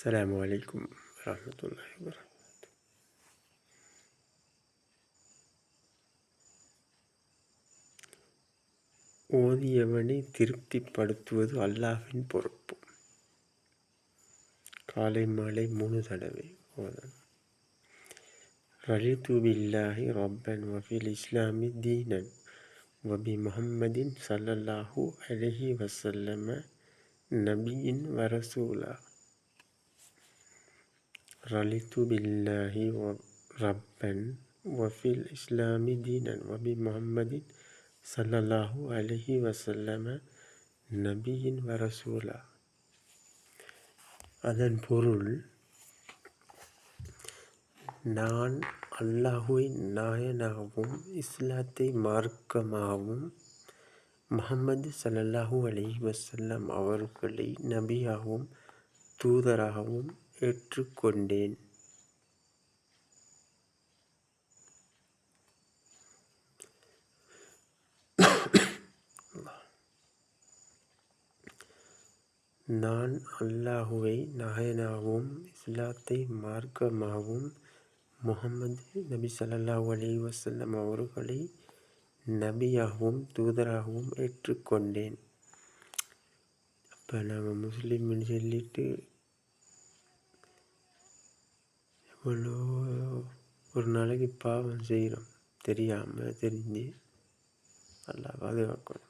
அஸ்ஸலாமு அலைக்கும் வரஹ்மத்துல்லாஹி வபரகாத்துஹு. ஓதியவனை திருப்திப்படுத்துவது அல்லாஹ்வின் பொறுப்பு. காலை மாலை 3 தடவை ஓதணும். ரலிது பில்லாஹி ரப்பன் வபில் இஸ்லாமி தீனன் வபி முஹம்மதின் ஸல்லல்லாஹு அலைஹி வஸல்லம நபியின் வரசூலா. ரலிது பில்லாஹி ரப்பன் வபில் இஸ்லாமி தீனன் வபி முஹம்மதின் ஸல்லல்லாஹு அலைஹி வஸல்லம நபியின் வரசூலா. அதன் பொருள், நான் அல்லாஹுவை நாயனாகவும் இஸ்லாத்தை மார்க்கமாகவும் முஹம்மது ஸல்லல்லாஹு அலைஹி வஸல்லம் அவர்களை நபியாகவும் தூதராகவும் ஏற்றுக்கொண்டேன். நான் அல்லாஹுவை நாயனாகவும் இஸ்லாத்தை மார்க்கமாகவும் முஹம்மது நபி ஸல்லல்லாஹு அலைஹி வஸல்லம் அவர்களை நபியாகவும் தூதராகவும் ஏற்றுக்கொண்டேன். அப்போ நம்ம முஸ்லீம்னு சொல்லிட்டு எவ்வளோ ஒரு நாளைக்கு பாவம் செய்கிறோம், தெரியாமல் தெரிஞ்சு. அல்லாஹ் பாதுகாக்கணும்.